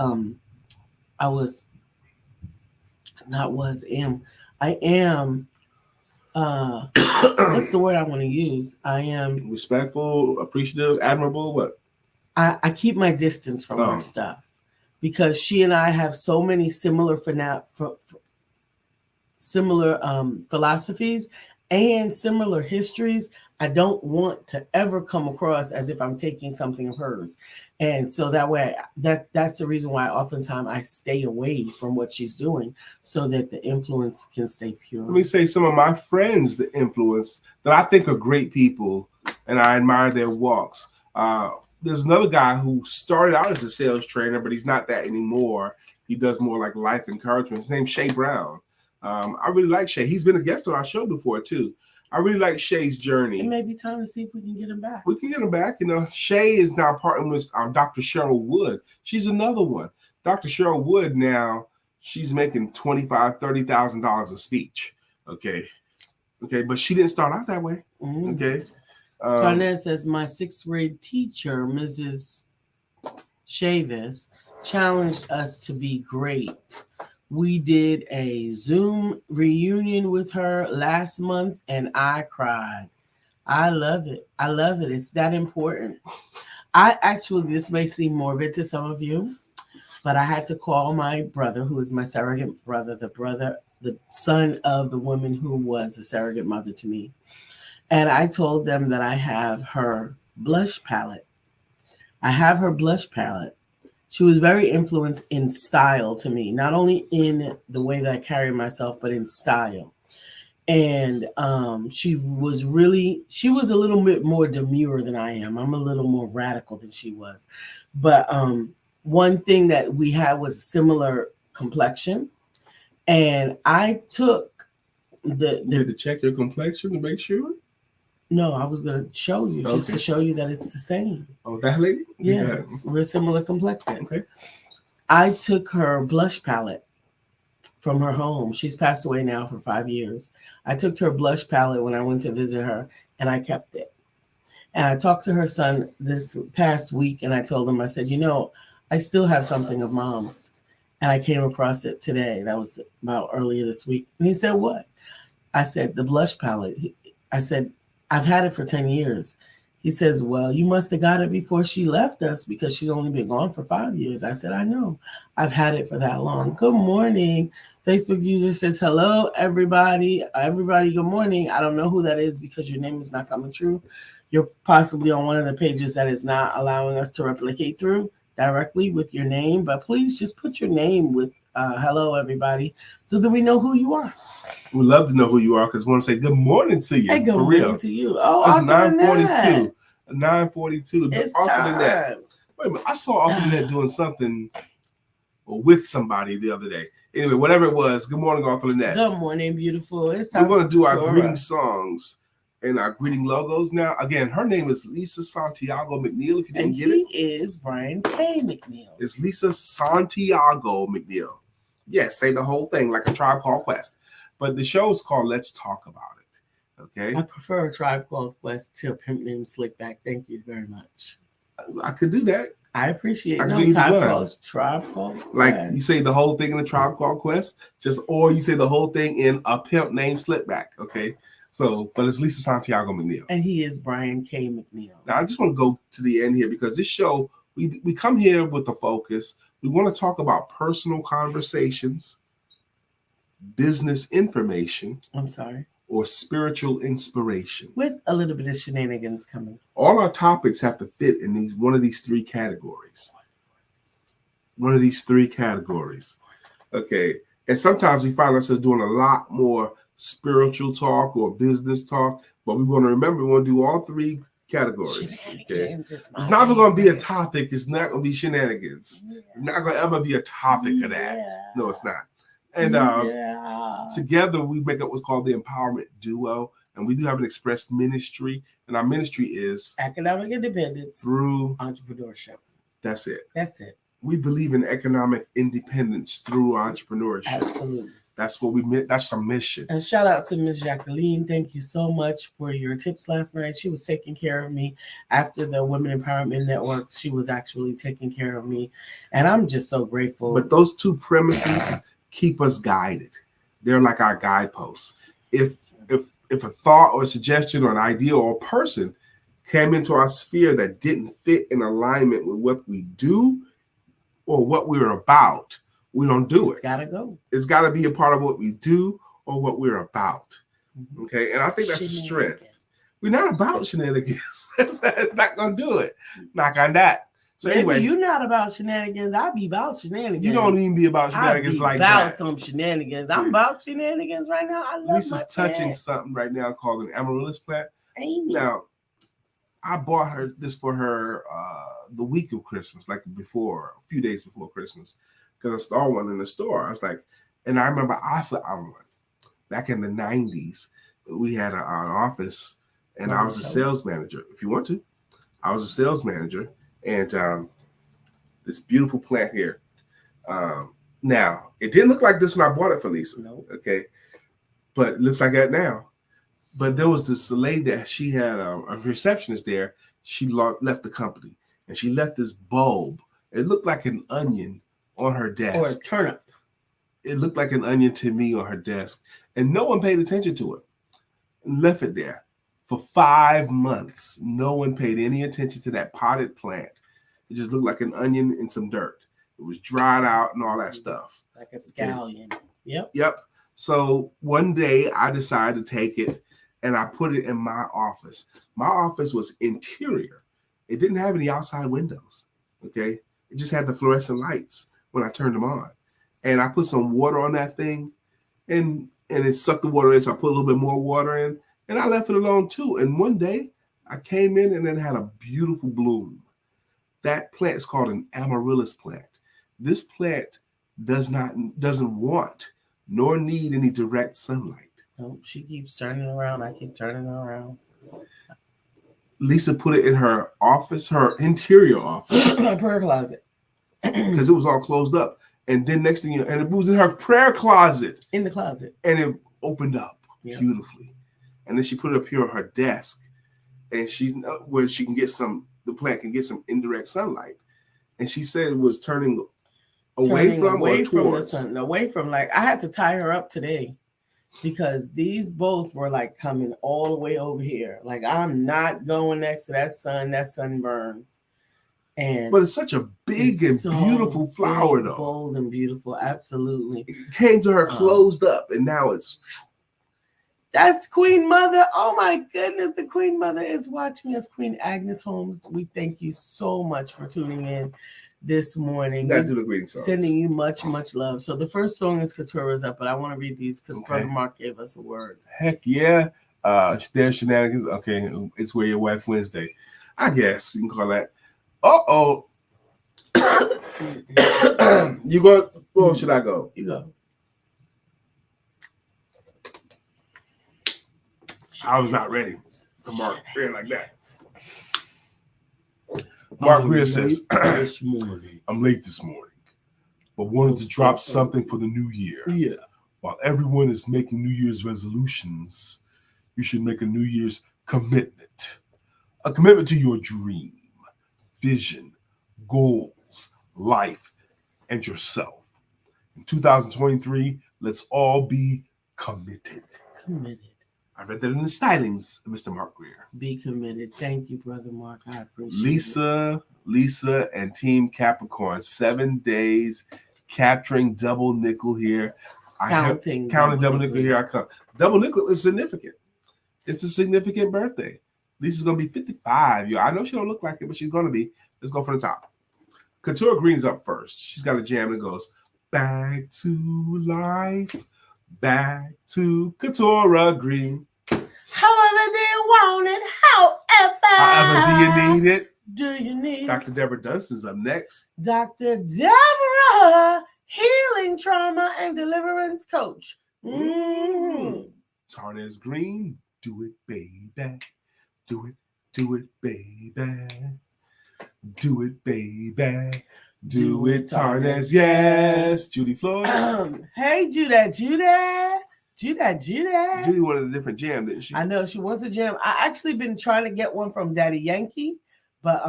the word I want to use? I am respectful, appreciative, admirable, what? I keep my distance from her stuff. Because she and I have so many similar philosophies and similar histories. I don't want to ever come across as if I'm taking something of hers. And so that way, that's the reason why oftentimes I stay away from what she's doing so that the influence can stay pure. Let me say some of my friends, the influence that I think are great people, and I admire their walks. There's another guy who started out as a sales trainer, but he's not that anymore. He does more like life encouragement. His name's Shay Brown. I really like Shay. He's been a guest on our show before, too. I really like Shay's journey. It may be time to see if we can get him back. We can get him back. You know, Shay is now partnering with Dr. Cheryl Wood. She's another one. Dr. Cheryl Wood now, she's making $25,000, $30,000 a speech. Okay, but she didn't start out that way. Mm-hmm. Okay. Tarnaz says, my 6th grade teacher, Mrs. Chavis, challenged us to be great. We did a Zoom reunion with her last month, and I cried. I love it. It's that important. This may seem morbid to some of you, but I had to call my brother, who is my surrogate brother, the son of the woman who was a surrogate mother to me. And I told them that I have her blush palette. She was very influenced in style to me, not only in the way that I carry myself, but in style. And she was a little bit more demure than I am. I'm a little more radical than she was. But one thing that we had was a similar complexion. And I took You had to check your complexion to make sure? No, I was going to show you, just to show you that it's the same. Oh, that lady? Yes, we're similar complexion. Okay. I took her blush palette from her home. She's passed away now for 5 years. I took her blush palette when I went to visit her, and I kept it. And I talked to her son this past week, and I told him, I said, I still have something of Mom's. And I came across it today. That was about earlier this week. And he said, what? I said, the blush palette. I said, I've had it for 10 years. He says, well, you must have got it before she left us because she's only been gone for 5 years. I said, I know. I've had it for that long. Good morning. Facebook user says, hello, everybody. Everybody, good morning. I don't know who that is because your name is not coming through. You're possibly on one of the pages that is not allowing us to replicate through directly with your name. But please just put your name with hello, everybody, so that we know who you are. We'd love to know who you are because we want to say good morning to you. Hey, good morning to you. Oh, it's 9:42. 9:42. It's time. Wait a minute. I saw Arthur doing something with somebody the other day. Anyway, whatever it was, good morning, Arthur Lynette. Good morning, beautiful. It's time We're going to do our greeting songs and our greeting logos now. Again, her name is Lisa Santiago McNeill, if you didn't get it. He is Brian K. McNeill. It's Lisa Santiago McNeill. Yes, say the whole thing like a Tribe Called Quest. But the show is called Let's Talk About It. Okay? I prefer a Tribe Called Quest to a Pimp Named Slickback. Thank you very much. I could do that. I appreciate it. Tribe Called like Quest. You say the whole thing in the Tribe Called Quest, or you say the whole thing in a Pimp Named Slickback. Okay? So, but it's Lisa Santiago McNeill. And he is Brian K. McNeill. Now, I just want to go to the end here because this show, we come here with a focus. We want to talk about personal conversations, business information. Or spiritual inspiration. With a little bit of shenanigans coming. All our topics have to fit in one of these three categories. Okay. And sometimes we find ourselves doing a lot more spiritual talk or business talk, but we want to remember we want to do all three categories. Okay? It's not going to be a topic. It's not going to be shenanigans. Yeah. It's not going to ever be a topic of that. No, it's not. And together we make up what's called the Empowerment Duo. And we do have an express ministry. And our ministry is economic independence through entrepreneurship. That's it. We believe in economic independence through entrepreneurship. Absolutely. That's what we meant. That's our mission. And shout out to Ms. Jacqueline. Thank you so much for your tips last night. She was taking care of me after the Women Empowerment Network. She was actually taking care of me. And I'm just so grateful. But those two premises keep us guided. They're like our guideposts. If a thought or a suggestion or an idea or a person came into our sphere that didn't fit in alignment with what we do or what we're about, we don't do it. It's gotta go. It's gotta be a part of what we do or what we're about. Okay, and I think that's a strength. We're not about shenanigans. That's not gonna do it. Knock on that. So Maybe anyway, you're not about shenanigans. I be about shenanigans. you don't even be about shenanigans like that. About some shenanigans. I'm about shenanigans right now. I love Lisa's touching something right now called an amaryllis plant. Amy. Now, I bought her this for her the week of Christmas, like before, a few days before Christmas, because I saw one in the store. I was like, and I remember I one back in the 90s. We had an office, and I was a sales manager. If you want to, I was a sales manager, and this beautiful plant here. Now, it didn't look like this when I bought it for Lisa. No. Okay, but it looks like that now. But there was this lady that she had a receptionist there. She left the company, and she left this bulb. It looked like an onion on her desk. Or a turnip. It looked like an onion to me on her desk, and no one paid attention to it. And left it there for 5 months. No one paid any attention to that potted plant. It just looked like an onion in some dirt. It was dried out and all that stuff. Like a scallion. Okay. Yep. So one day I decided to take it and I put it in my office. My office was interior. It didn't have any outside windows. Okay. It just had the fluorescent lights when I turned them on. And I put some water on that thing and it sucked the water in. So I put a little bit more water in and I left it alone too. And one day I came in and it had a beautiful bloom. That plant is called an amaryllis plant. This plant doesn't want nor need any direct sunlight. No, she keeps turning around. I keep turning around. Lisa put it in her office, her interior office. My prayer closet. Because it was all closed up. And then next thing and it was in her prayer closet. In the closet. And it opened up beautifully. And then she put it up here on her desk. And she's where she can get the plant can get some indirect sunlight. And she said it was turning away from the sun. Away from, like, I had to tie her up today because these both were like coming all the way over here. Like, I'm not going next to that sun. That sun burns. But it's such a big and beautiful flower, though. Bold and beautiful, absolutely. It came to her closed up, and now it's. That's Queen Mother. Oh my goodness, the Queen Mother is watching us. Queen Agnes Holmes, we thank you so much for tuning in this morning. You gotta do the greeting song. Sending you much, much love. So the first song is Katura's up, but I want to read these because Brother Mark gave us a word. Heck yeah. There's shenanigans. Okay, it's Where Your Wife Wednesday. I guess you can call that. Uh-oh. You go, or should I go? You go. I was not ready for Mark Greer like that. Mark Greer says, I'm late this morning, but wanted to drop something for the new year. Yeah. While everyone is making New Year's resolutions, you should make a New Year's commitment. A commitment to your dream, vision, goals, life, and yourself. In 2023, let's all be committed. Committed. I read that in the stylings of Mr. Mark Greer. Be committed. Thank you, Brother Mark. I appreciate it. Lisa, and Team Capricorn. 7 days capturing double nickel here. Counting double nickel here. I come. Double nickel is significant. It's a significant birthday. Lisa's going to be 55. I know she don't look like it, but she's going to be. Let's go from the top. Katura Green's up first. She's got a jam that goes, back to life, back to Katura Green. However do you want it, however do you need it. Do you need Dr. Deborah Dunston's up next. Dr. Deborah, healing trauma and deliverance coach. Tarnaz Green, do it, baby. Do it, baby. Do it, baby. Do it, Tarnaz. Yes. Judy Floyd. Hey, Judy. Judy wanted a different jam, didn't she? I know she wants a jam. I actually been trying to get one from Daddy Yankee, but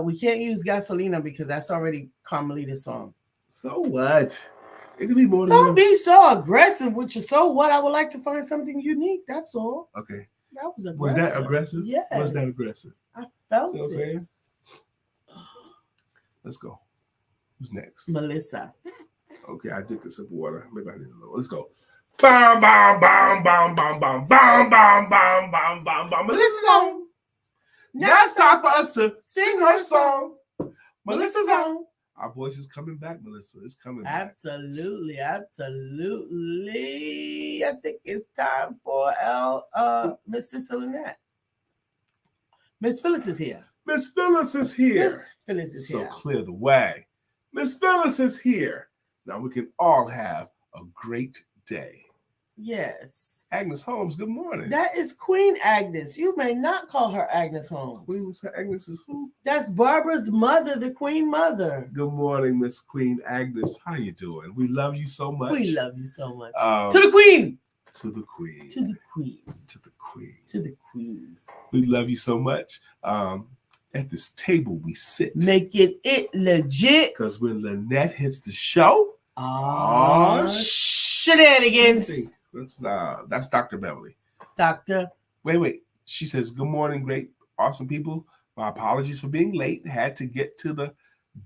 we can't use Gasolina because that's already Carmelita's song. So what? It could be more than Don't be so aggressive with your so what. I would like to find something unique. That's all. Okay. That was aggressive. Was that aggressive? Yes. Was that aggressive? I felt it. What I'm saying? Let's go. Who's next? Melissa. Okay, I did a sip of water. Maybe I didn't know. Let's go. Bam, bam, bam, bam, bam, bam, bam, bam, bam, bam, bam, bam. Melissa's on. Now it's time for us to sing her song. Melissa's on. Our voice is coming back, Melissa. It's coming back. Absolutely. I think it's time for Miss Sister Lynette. Miss Phyllis is here. Miss Phyllis is here. Miss Phyllis is so here. Clear the way. Miss Phyllis is here. Now we can all have a great day. Yes. Agnes Holmes, good morning. That is Queen Agnes. You may not call her Agnes Holmes. Queen Agnes is who? That's Barbara's mother, the Queen Mother. Good morning, Miss Queen Agnes. How you doing? We love you so much. We love you so much. To the Queen. To the Queen. To the Queen. To the Queen. To the Queen. We love you so much. At this table we sit. Making it legit. Because when Lynette hits the show, shenanigans. That's Dr. Beverly. Doctor. Wait. She says, good morning, great, awesome people. My apologies for being late. Had to get to the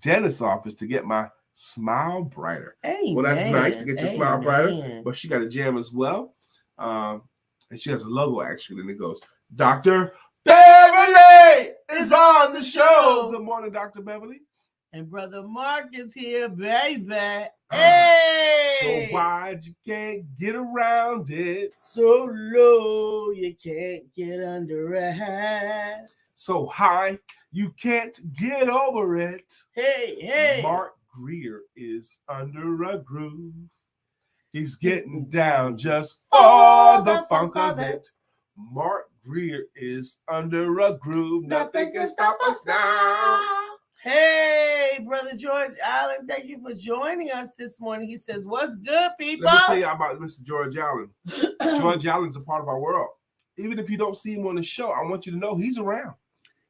dentist's office to get my smile brighter. Amen. Well, that's nice to get your smile brighter. But she got a jam as well. And she has a logo, actually. And it goes, Dr. Beverly is on the show. Good morning, Dr. Beverly. And Brother Mark is here, baby. Hey! So wide you can't get around it. So low you can't get under it. So high you can't get over it. Hey. Mark Greer is under a groove. He's getting down just for the funk of it. Mark Greer is under a groove. Nothing can stop us now. Hey, Brother George Allen, thank you for joining us this morning. He says, what's good, people? Let me tell you about Mr. George Allen. George Allen's a part of our world. Even if you don't see him on the show, I want you to know he's around.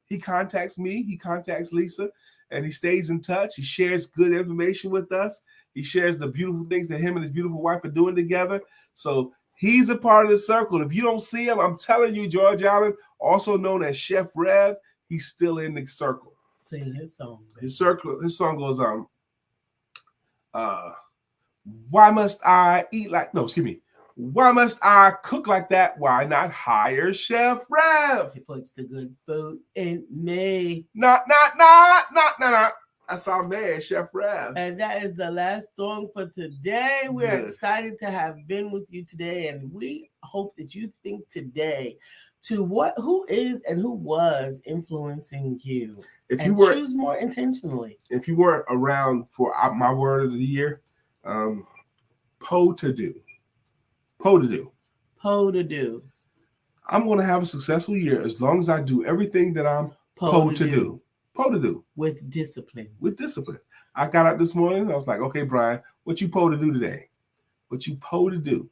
He contacts me, he contacts Lisa, and he stays in touch. He shares good information with us. He shares the beautiful things that him and his beautiful wife are doing together. So he's a part of the circle. If you don't see him, I'm telling you, George Allen, also known as Chef Rev, he's still in the circle. Sing his song. His song goes on. Why must I eat like? No, excuse me. Why must I cook like that? Why not hire Chef Rev? He puts the good food in me. Not. That's our man, Chef Rev. And that is the last song for today. We're excited to have been with you today, and we hope that you think today to who is and who was influencing you. If you were choose more intentionally. If you weren't around for my word of the year, Poe to do. I'm going to have a successful year as long as I do everything that I'm Poe to do. With discipline. I got up this morning. I was like, okay, Brian, what you Poe to do today? What you Poe to do?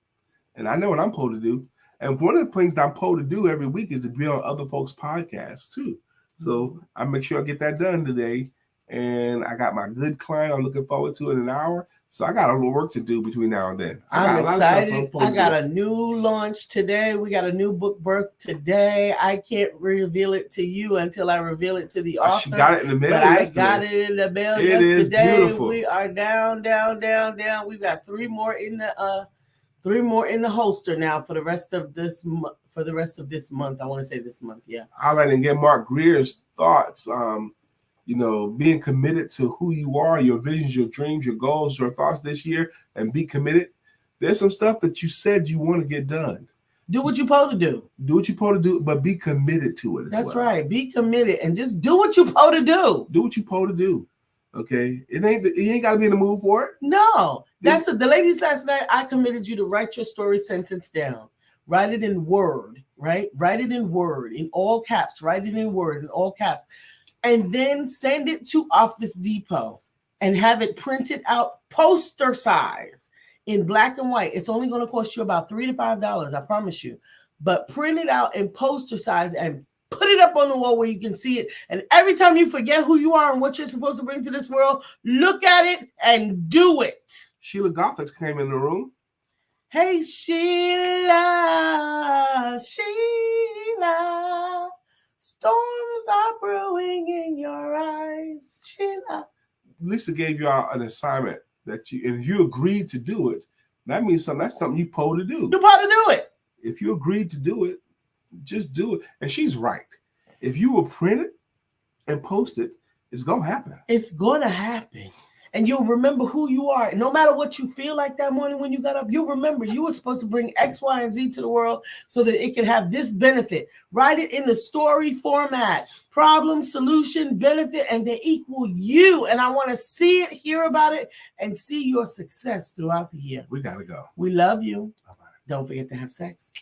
And I know what I'm Poe to do. And one of the things that I'm Poe to do every week is to be on other folks' podcasts too. So I make sure I get that done today. And I got my good client I'm looking forward to in an hour. So I got a little work to do between now and then. I'm excited. I got a new launch today. We got a new book birth today. I can't reveal it to you until I reveal it to the author. She got it in the mail yesterday. I got it in the mail yesterday. It is beautiful. We are down. We've got three more in the holster now for the rest of this month. I want to say this month. Yeah. All right, and get Mark Greer's thoughts. Being committed to who you are, your visions, your dreams, your goals, your thoughts this year, and be committed. There's some stuff that you said you want to get done. Do what you're supposed to do. Do what you're supposed to do, but be committed to it. That's right. Be committed and just do what you're supposed to do. Do what you're supposed to do. Okay, you ain't got to be in the mood for it. No, that's the ladies last night. I committed you to write your story sentence down. Write it in Word, right? Write it in Word in all caps. Write it in Word in all caps. And then send it to Office Depot and have it printed out poster size in black and white. It's only going to cost you about $3 to $5, I promise you. But print it out in poster size and put it up on the wall where you can see it. And every time you forget who you are and what you're supposed to bring to this world, look at it and do it. Sheila Gothics came in the room. Hey, Sheila. Storms are brewing in your eyes, Sheila. Lisa gave you all an assignment and if you agreed to do it, That means something. That's something you supposed to do. You're supposed to do it. If you agreed to do it, just do it. And she's right. If you will print it and post it, it's gonna happen. It's gonna happen. And you'll remember who you are. No matter what you feel like that morning when you got up, you'll remember you were supposed to bring X, Y, and Z to the world so that it could have this benefit. Write it in the story format. Problem, solution, benefit, and they equal you. And I want to see it, hear about it, and see your success throughout the year. We gotta go. We love you. Bye-bye. Don't forget to have sex.